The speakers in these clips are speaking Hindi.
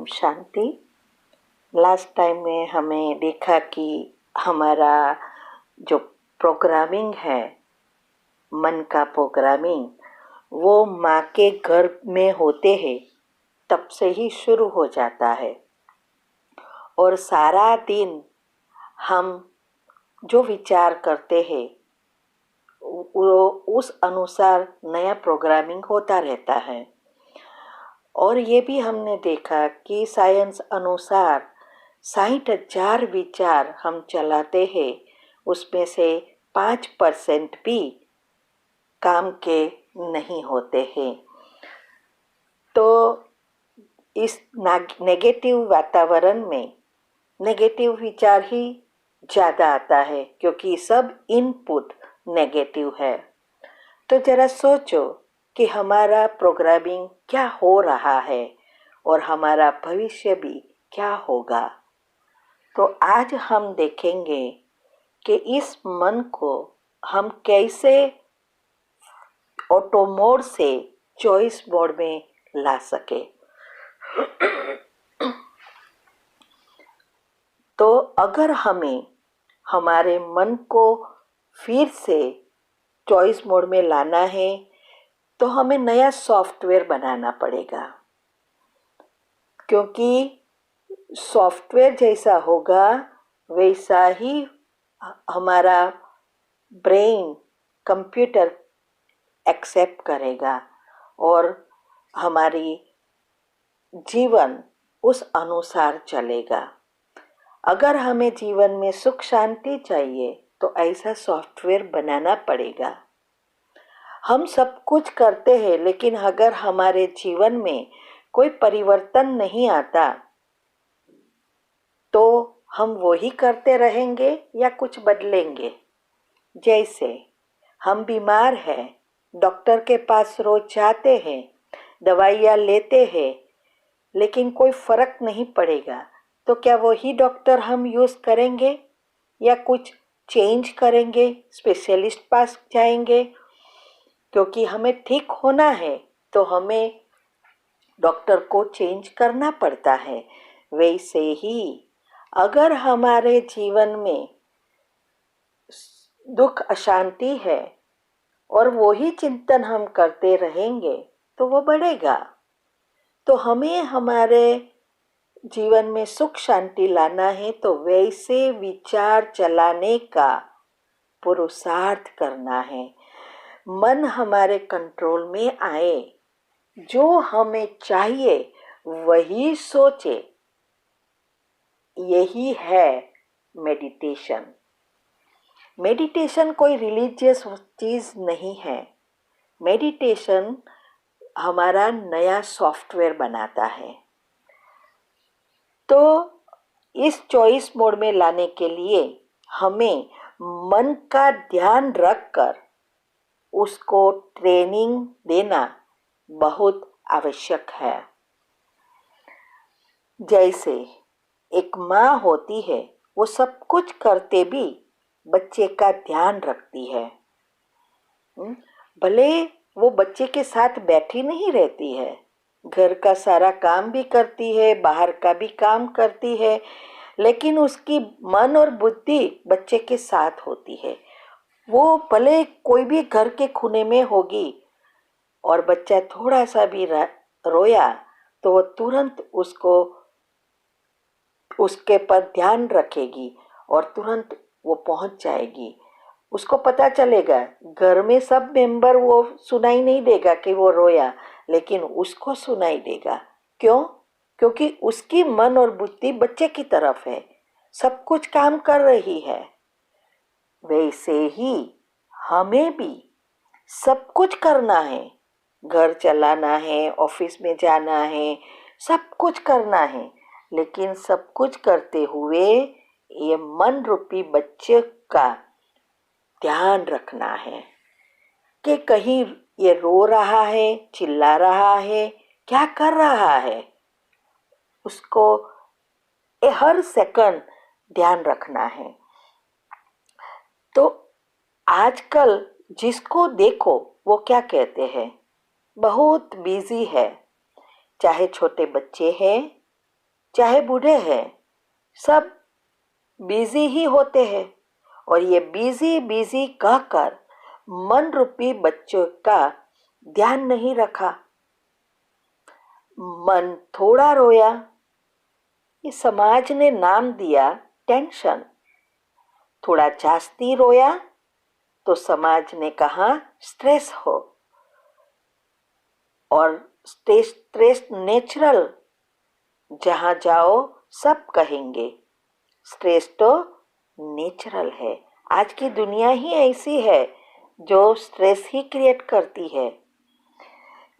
शांति। लास्ट टाइम में हमें देखा कि हमारा जो प्रोग्रामिंग है, मन का प्रोग्रामिंग, वो माँ के गर्भ में होते हैं तब से ही शुरू हो जाता है और सारा दिन हम जो विचार करते हैं वो उस अनुसार नया प्रोग्रामिंग होता रहता है। और ये भी हमने देखा कि साइंस अनुसार 60,000 विचार हम चलाते हैं, उसमें से 5% भी काम के नहीं होते हैं। तो इस नेगेटिव वातावरण में नेगेटिव विचार ही ज़्यादा आता है क्योंकि सब इनपुट नेगेटिव है। तो ज़रा सोचो कि हमारा प्रोग्रामिंग क्या हो रहा है और हमारा भविष्य भी क्या होगा। तो आज हम देखेंगे कि इस मन को हम कैसे ऑटो मोड से चॉइस मोड में ला सके। तो अगर हमें हमारे मन को फिर से चॉइस मोड में लाना है तो हमें नया सॉफ्टवेयर बनाना पड़ेगा, क्योंकि सॉफ्टवेयर जैसा होगा वैसा ही हमारा ब्रेन कंप्यूटर एक्सेप्ट करेगा और हमारी जीवन उस अनुसार चलेगा। अगर हमें जीवन में सुख शांति चाहिए तो ऐसा सॉफ्टवेयर बनाना पड़ेगा। हम सब कुछ करते हैं, लेकिन अगर हमारे जीवन में कोई परिवर्तन नहीं आता तो हम वही करते रहेंगे या कुछ बदलेंगे। जैसे हम बीमार हैं, डॉक्टर के पास रोज जाते हैं, दवाइयाँ लेते हैं, लेकिन कोई फर्क नहीं पड़ेगा, तो क्या वही डॉक्टर हम यूज़ करेंगे या कुछ चेंज करेंगे, स्पेशलिस्ट पास जाएंगे? क्योंकि हमें ठीक होना है तो हमें डॉक्टर को चेंज करना पड़ता है। वैसे ही अगर हमारे जीवन में दुख अशांति है और वही चिंतन हम करते रहेंगे तो वो बढ़ेगा। तो हमें हमारे जीवन में सुख शांति लाना है तो वैसे विचार चलाने का पुरुषार्थ करना है। मन हमारे कंट्रोल में आए, जो हमें चाहिए वही सोचे, यही है मेडिटेशन। मेडिटेशन कोई रिलीजियस चीज़ नहीं है। मेडिटेशन हमारा नया सॉफ्टवेयर बनाता है। तो इस चॉइस मोड में लाने के लिए हमें मन का ध्यान रखकर उसको ट्रेनिंग देना बहुत आवश्यक है। जैसे एक माँ होती है, वो सब कुछ करते भी बच्चे का ध्यान रखती है। भले वो बच्चे के साथ बैठी नहीं रहती है, घर का सारा काम भी करती है, बाहर का भी काम करती है, लेकिन उसकी मन और बुद्धि बच्चे के साथ होती है। वो भले कोई भी घर के कोने में होगी और बच्चा थोड़ा सा भी रोया तो वो तुरंत उसके पर ध्यान रखेगी और तुरंत वो पहुंच जाएगी। उसको पता चलेगा, घर में सब मेंबर वो सुनाई नहीं देगा कि वो रोया, लेकिन उसको सुनाई देगा। क्यों? क्योंकि उसकी मन और बुद्धि बच्चे की तरफ है, सब कुछ काम कर रही है। वैसे ही हमें भी सब कुछ करना है, घर चलाना है, ऑफिस में जाना है, सब कुछ करना है, लेकिन सब कुछ करते हुए ये मन रूपी बच्चे का ध्यान रखना है कि कहीं ये रो रहा है, चिल्ला रहा है, क्या कर रहा है, उसको हर सेकंड ध्यान रखना है। तो आजकल जिसको देखो वो क्या कहते हैं, बहुत बिजी है। चाहे छोटे बच्चे हैं चाहे बूढ़े हैं, सब बिजी ही होते हैं। और ये बिजी बिजी कहकर मन रूपी बच्चों का ध्यान नहीं रखा। मन थोड़ा रोया, ये समाज ने नाम दिया टेंशन। थोड़ा जास्ती रोया तो समाज ने कहा स्ट्रेस हो। और स्ट्रेस नेचुरल, जहां जाओ सब कहेंगे स्ट्रेस तो नेचुरल है। आज की दुनिया ही ऐसी है जो स्ट्रेस ही क्रिएट करती है।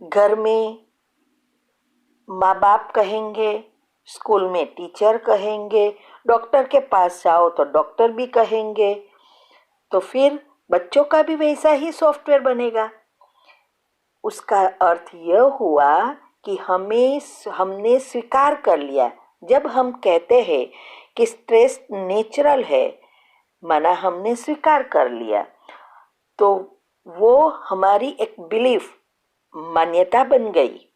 घर में माँ बाप कहेंगे, स्कूल में टीचर कहेंगे, डॉक्टर के पास जाओ तो डॉक्टर भी कहेंगे, तो फिर बच्चों का भी वैसा ही सॉफ्टवेयर बनेगा। उसका अर्थ यह हुआ कि हमने स्वीकार कर लिया। जब हम कहते हैं कि स्ट्रेस नेचुरल है, माना हमने स्वीकार कर लिया, तो वो हमारी एक बिलीफ, मान्यता बन गई।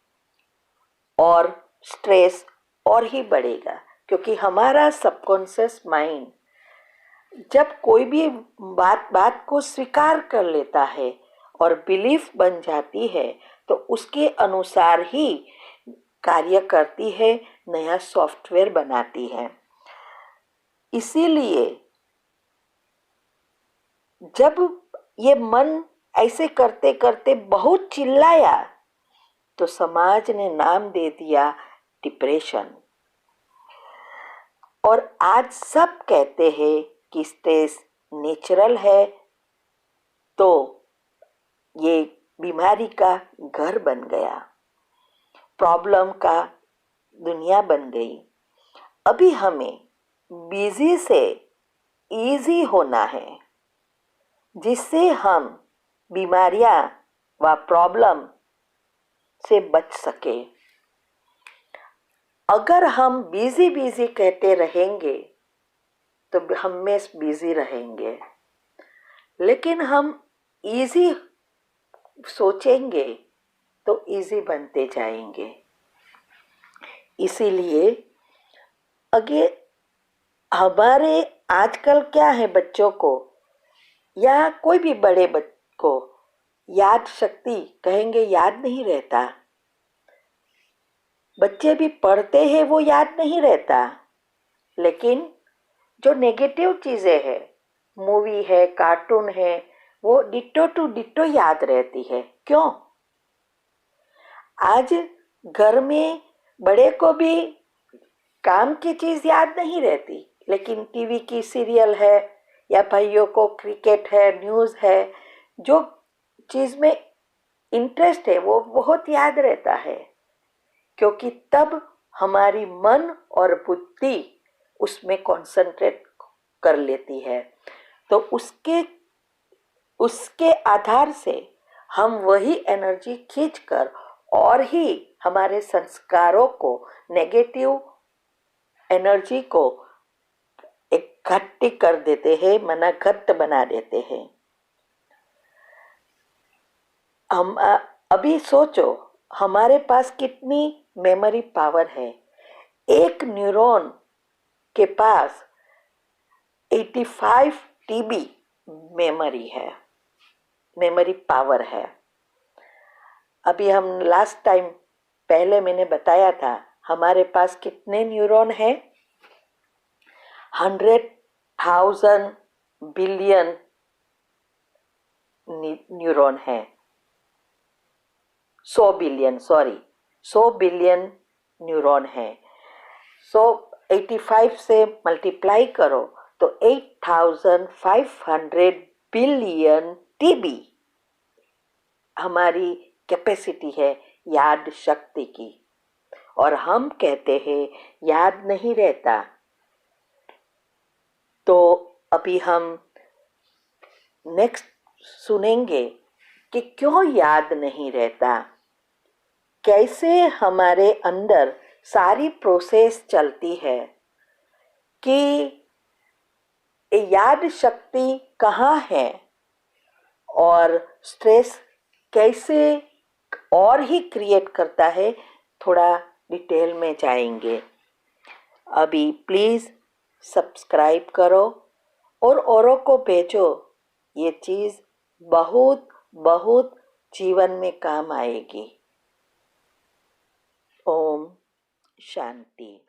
और स्ट्रेस और ही बढ़ेगा, क्योंकि हमारा सबकॉन्शियस माइंड जब कोई भी बात को स्वीकार कर लेता है और बिलीफ बन जाती है, तो उसके अनुसार ही कार्य करती है, नया सॉफ्टवेयर बनाती है। इसीलिए जब ये मन ऐसे करते करते बहुत चिल्लाया, तो समाज ने नाम दे दिया डिप्रेशन। और आज सब कहते हैं कि स्ट्रेस नेचुरल है, तो ये बीमारी का घर बन गया, प्रॉब्लम का दुनिया बन गई। अभी हमें बिजी से इजी होना है, जिससे हम बीमारियां व प्रॉब्लम से बच सके। अगर हम बिजी बिजी कहते रहेंगे तो हम में बिजी रहेंगे, लेकिन हम इजी सोचेंगे तो इजी बनते जाएंगे। इसीलिए आगे हमारे आजकल क्या है, बच्चों को या कोई भी बड़े को याद शक्ति कहेंगे याद नहीं रहता। बच्चे भी पढ़ते हैं, वो याद नहीं रहता, लेकिन जो नेगेटिव चीजें हैं, मूवी है, कार्टून है, वो डिट्टो टू डिट्टो याद रहती है। क्यों? आज घर में बड़े को भी काम की चीज याद नहीं रहती, लेकिन टीवी की सीरियल है या भाइयों को क्रिकेट है, न्यूज़ है, जो चीज में इंटरेस्ट है वो बहुत याद रहता है, क्योंकि तब हमारी मन और बुद्धि उसमें कंसंट्रेट कर लेती है। तो उसके आधार से हम वही एनर्जी खींचकर और ही हमारे संस्कारों को, नेगेटिव एनर्जी को इकट्ठी कर देते हैं, मना घट्ट बना देते हैं। हम अभी सोचो हमारे पास कितनी मेमोरी पावर है। एक न्यूरॉन के पास 85 टीबी मेमोरी है, मेमोरी पावर है। अभी हम लास्ट टाइम पहले मैंने बताया था हमारे पास कितने न्यूरॉन है, 100,000 बिलियन न्यूरॉन है। 100 बिलियन न्यूरॉन है। 85 से मल्टीप्लाई करो तो 8,500 बिलियन टीबी हमारी कैपेसिटी है याद शक्ति की। और हम कहते हैं याद नहीं रहता। तो अभी हम नेक्स्ट सुनेंगे कि क्यों याद नहीं रहता, कैसे हमारे अंदर सारी प्रोसेस चलती है, कि याद शक्ति कहाँ है और स्ट्रेस कैसे और ही क्रिएट करता है। थोड़ा डिटेल में जाएंगे। अभी प्लीज़ सब्सक्राइब करो और औरों को भेजो। ये चीज़ बहुत बहुत जीवन में काम आएगी। ओम शांति।